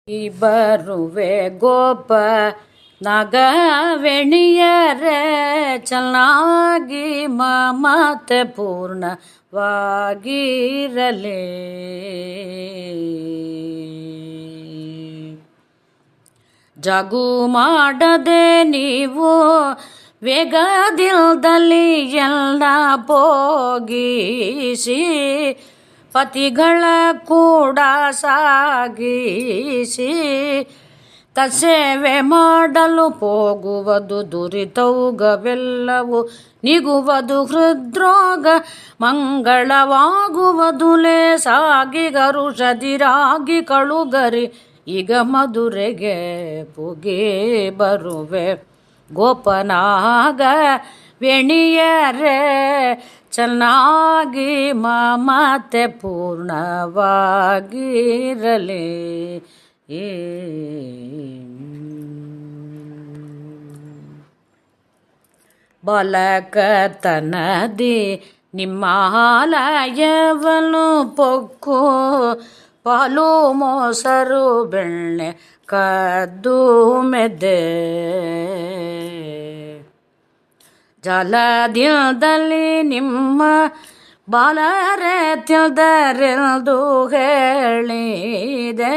ಬರುವೆ ಗೋಪ ನಾಗವೆಣಿಯರೆ ಚೆನ್ನಾಗಿ ಮಮತೆ ಪೂರ್ಣವಾಗಿರಲಿ. ಜಗು ಮಾಡದೆ ನೀವು ವೇಗದಿಲ್ದಲ್ಲಿ ಎಲ್ಲ ಪೋಗಿಸಿ ಪತಿಗಳ ಕೂಡ ಸಾಗಿಸಿ ತಸೇವೆ ಮಾಡಲು ಹೋಗುವುದು ದುರಿತೌಗವೆಲ್ಲವೂ ನಿಗುವುದು ಹೃದ್ರೋಗ ಮಂಗಳವಾಗುವುದು ಲೇಸಾಗಿ ಗರುಷದಿರಾಗಿ ಕಳುಗರಿ ಈಗ ಮಧುರೆಗೆ ಪುಗೆ ಬರುವೆ ಗೋಪನಾಗ ವೆಣಿಯರೆ ಚೆನ್ನಾಗಿ ಮಮತೆ ಪೂರ್ಣವಾಗಿರಲಿ. ಬಾಲಕತನದಿ ನಿಮ್ಮ ಆಲಯವನ್ನು ಪೊಕ್ಕು ಪಾಲು ಮೊಸರು ಬೆಣ್ಣೆ ಕದ್ದು ಮೆದೆ ಜಲದಿಲ್ದಲ್ಲಿ ನಿಮ್ಮ ಬಾಲರೆ ತಿಳಿದರೆಂದು ಹೇಳಿದೆ,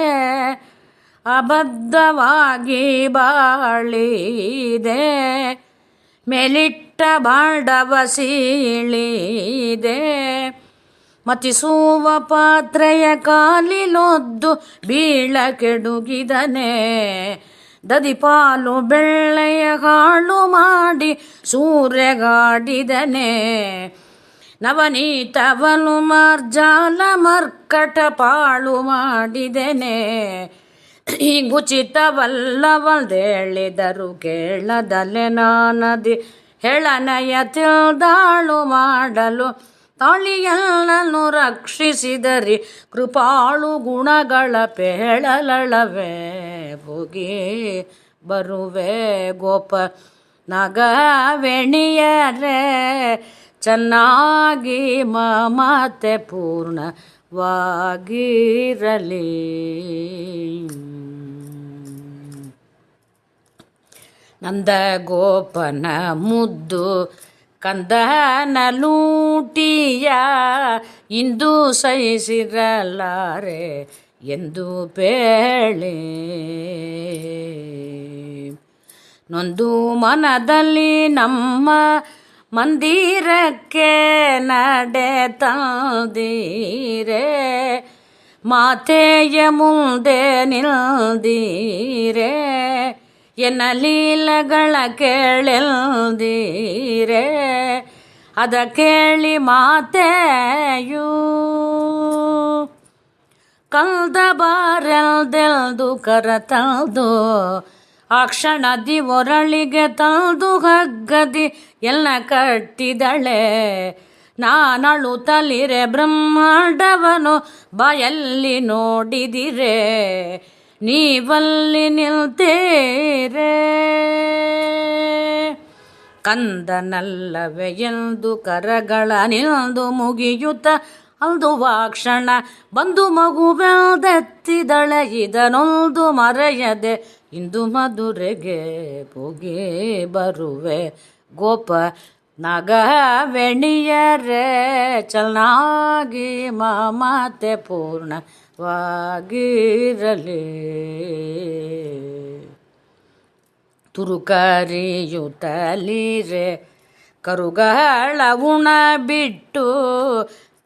ಅಬದ್ಧವಾಗಿ ಬಾಳಿದೆ, ಮೇಲಿಟ್ಟ ಬಾಂಡವ ಸೀಳಿದೆ, ಮತಿಸುವ ಪಾತ್ರೆಯ ಕಾಲಿಲೊದ್ದು ಬೀಳ ಕೆಡುಗಿದನೆ, ದದಿಪಾಲು ಬೆಳ್ಳೆಯ ಹಾಳು ಮಾಡಿ ಸೂರ್ಯಗಾಡಿದನೆ, ನವನೀತವನು ಮಾರ್ಜಾಲ ಮರ್ಕಟ ಪಾಳು ಮಾಡಿದೆನೆ, ಹೀಗುಚಿತವಲ್ಲವಲ್ದೇಳಿದರು ಕೇಳದಲೆ ನಾನದಿ ಹೆಳನಯ ತಿಳಿದಾಳು ಮಾಡಲು ತಾಳಿಯಲ್ಲನು ರಕ್ಷಿಸಿದರಿ ಕೃಪಾಳು ಗುಣಗಳ ಪೇಳಲಳವೆ ಹೋಗಿ ಬರುವೆ ಗೋಪ ನಾಗವೆಣಿಯರೆ ಚೆನ್ನಾಗಿ ಮಮತೆ ಪೂರ್ಣವಾಗಿರಲಿ. ನಂದ ಗೋಪನ ಮುದ್ದು ಕಂದನ ಲೂಟಿಯ ಇಂದು ಸಹಿಸಿರಲಾರೆ ಎಂದು ಪೇಳಿ ನೊಂದು ಮನದಲ್ಲಿ ನಮ್ಮ ಮಂದಿರಕ್ಕೆ ನಡೆ ತಂದೀರೆ, ಮಾತೆಯ ಮುಂದೆ ನಿಲ್ದೀರೆ, ಎನ್ನ ಲೀಲಗಳ ಕೇಳೆಲ್ದೀರೆ, ಅದ ಕೇಳಿ ಮಾತೆಯು ಕಲ್ದ ಬಾರೆಲ್ದೆಲ್ದು ಕರತಲ್ದು ಆ ಕ್ಷಣದಿ ಒರಳಿಗೆ ತಲ್ದು ಹಗ್ಗದಿ ಎಲ್ಲ ಕಟ್ಟಿದಳೆ, ನಾನಳುತ್ತಲಿರೆ ಬ್ರಹ್ಮಾಂಡವನು ಬಾಯಲ್ಲಿ ನೋಡಿದಿರೆ, ನೀವಲ್ಲಿ ನಿಲ್ತೀರೆ ಕಂದನಲ್ಲವೆ ಎಂದು ಕರಗಳ ನಿಲ್ದು ಮುಗಿಯುತ್ತ ಅಲ್ದು ವಾಕ್ಷಣ ಬಂದು ಮಗುವೆಲ್ದೆತ್ತಿದಳೆ, ಇದನೊಂದು ಮರೆಯದೆ ಇಂದು ಮಧುರೆಗೆ ಪುಗೆ ಬರುವೆ ಗೋಪ ನಾಗವೆಣಿಯರೆ ಚೆನ್ನಾಗಿ ಮಮತೆ ಪೂರ್ಣವಾಗಿರಲಿ. ತುರುಕರಿಯುತ್ತಲಿರೆ ಕರುಗಳ ಉಣ ಬಿಟ್ಟು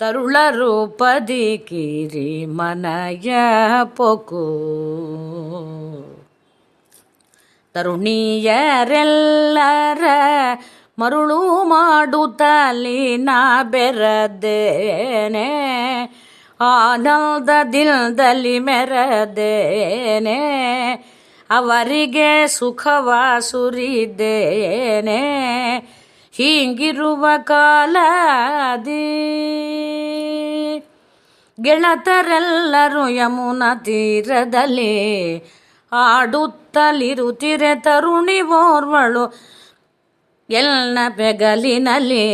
ತರುಳ ರೂಪದಿ ಕಿರಿ ಮನಯ ಪೊಕು ತರುಣಿಯರೆಲ್ಲರ ಮರುಳು ಮಾಡುತ್ತಲಿ ನಾ ಬೆರದೇನೆ, ಆನಂದದಿಲ್ದಲ್ಲಿ ಮೆರದೇನೆ, ಅವರಿಗೆ ಸುಖವ ಸುರಿದೇನೆ, ಹೀಗಿರುವ ಕಾಲದಿ ಗೆಳತರೆಲ್ಲರೂ ಯಮುನಾ ತೀರದಲ್ಲಿ ಆಡುತ್ತಲಿರುತ್ತಿರೆ ತರುಣಿ ಓರ್ವಳು ಎಲ್ಲ ಬೆಗಲಿನಲ್ಲಿ,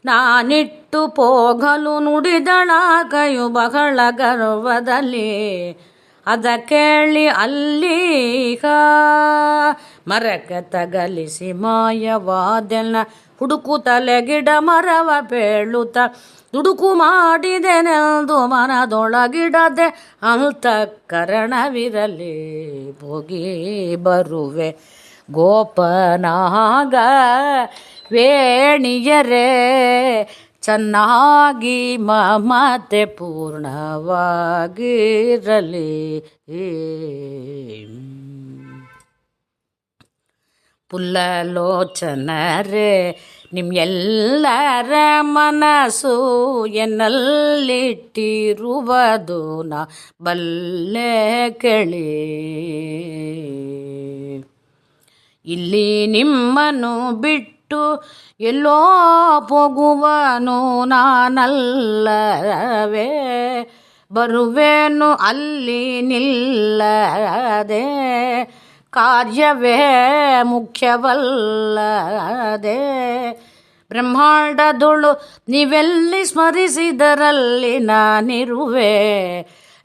ನಾನಿಟ್ಟು ಪೋಗಲು ನುಡಿದಳಾಗಯು ಬಹಳ ಗರ್ವದಲ್ಲಿ, ಅದ ಕೇಳಿ ಅಲ್ಲೀಗ ಮರಕ್ಕೆ ತಗಲಿಸಿ ಮಾಯವಾದೆಲ್ಲ ಹುಡುಕುತ್ತಲೆ ಗಿಡ ಮರವ ಬೇಳುತ್ತ ದುಡುಕು ಮಾಡಿದೆನೆಂದು ಮನದೊಳಗಿಡದೆ ಅಂತಃಕರಣವಿರಲಿ ಹೋಗಿ ಬರುವೆ ಗೋಪನಾಗ ವೇಣಿಯರೇ ಚೆನ್ನಾಗಿ ಮಮತೆ ಪೂರ್ಣವಾಗಿರಲಿ. ಪುಲ್ಲಲೋಚನರೇ ನಿಮ್ಮೆಲ್ಲರ ಮನಸ್ಸು ಎನ್ನಲ್ಲಿಟ್ಟಿರುವುದು ನಾ ಬಲ್ಲೆ ಕೇಳಿ. ಇಲ್ಲಿ ನಿಮ್ಮನ್ನು ಬಿಟ್ಟು ಎಲ್ಲೋ ಹೋಗುವನು ನಾನಲ್ಲವೇ, ಬರುವೆನು ಅಲ್ಲಿ ನಿಲ್ಲದೆ, ಕಾರ್ಯವೇ ಮುಖ್ಯವಲ್ಲದೆ. ಬ್ರಹ್ಮಾಂಡದೊಳು ನೀವೆಲ್ಲಿ ಸ್ಮರಿಸಿದರಲ್ಲಿ ನಾನಿರುವೆ,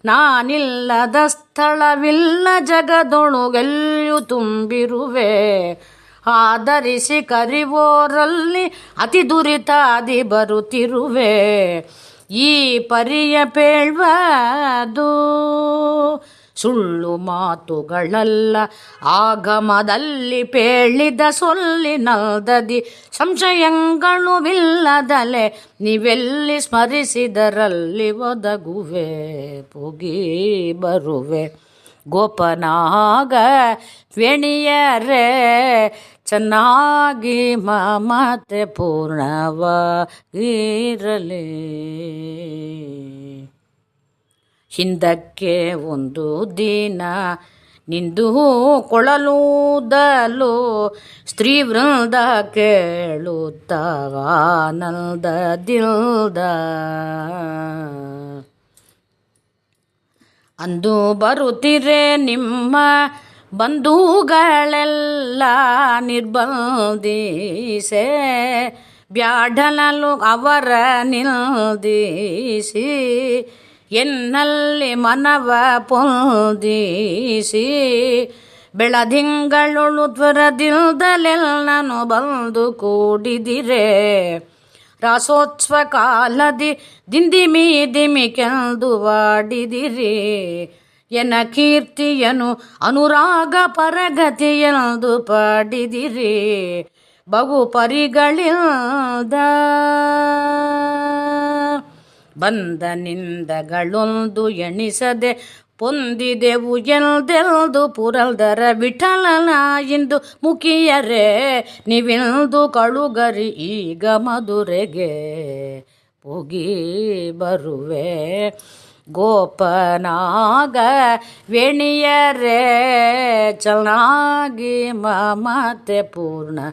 ನಾನಿಲ್ಲದ ಸ್ಥಳವಿಲ್ಲ ಜಗದೊಳಗೆಲ್ಲಿಯೂ ತುಂಬಿರುವೆ. ಆಧರಿಸಿ ಕರಿವೋರಲ್ಲಿ ಅತಿ ದುರಿತಾದಿ ಬರುತ್ತಿರುವೆ, ಈ ಪರಿಯ ಪೇಳ್ವದು ಸುಳ್ಳು ಮಾತುಗಳಲ್ಲ. ಆಗಮದಲ್ಲಿ ಪೇಳಿದ ಸೊಲ್ಲಿನಲ್ದದಿ ಸಂಶಯಗಳು ಇಲ್ಲದಲೆ ನೀವೆಲ್ಲಿ ಸ್ಮರಿಸಿದರಲ್ಲಿ ಒದಗುವೆ ಹೋಗಿ ಬರುವೆ ಗೋಪನಾಗ ವೇಣಿಯರೇ ಚೆನ್ನಾಗಿ ಮಮತೆ ಪೂರ್ಣವಾಗಿರಲಿ. ಹಿಂದಕ್ಕೆ ಒಂದು ದಿನ ನಿಂದು ಕೊಳಲೂದಲು ಸ್ತ್ರೀ ವೃಂದ ಕೇಳುತ್ತ ಆನಂದದಿಂದ. ಅಂದು ಬರುತ್ತಿರೆ ನಿಮ್ಮ ಬಂಧುಗಳೆಲ್ಲ ನಿರ್ಬಂಧಿಸೆ, ಬ್ಯಾಡಲಲು ಅವರ ನಿಲ್ದಿಸಿ, ಎನ್ನಲ್ಲಿ ಮನವ ಪೊಂದಿಸಿ. ಬೆಳದಿಂಗಳೊಳು ತ್ವರದಿಂದಲೆಲ್ಲನು ಬಂದು ಕೂಡಿದಿರೆ, ರಾಸೋತ್ಸವ ಕಾಲದಿ ದಿಂದಿಮಿ ದಿಮಿ ಕೆಂದು ವಾಡಿದಿರಿ. ಎನ್ನ ಕೀರ್ತಿಯನು ಅನುರಾಗ ಪರಗತಿಯೆಂದು ಪಾಡಿದಿರಿ, ಬಹು ಪರಿಗಳಿಂದ ಬಂದ ನಿಂದಗಳೊಂದು ಎಣಿಸದೆ ಪೊಂದಿದೆವು ಎಂದೆಲ್ದು ಪುರಂದರ ವಿಠಲನ ಇಂದು ಮುಖಿಯರೇ ನೀವಿಂದು ಕಳುಗರಿ ಈಗ ಮಧುರೆಗೆ ಹೋಗಿ ಬರುವೆ ಗೋಪನಾಗ ವೇಣಿಯರೇ ಚೆನ್ನಾಗಿ ಮಮತೆ ಪೂರ್ಣವಾಗಿರಲಿ.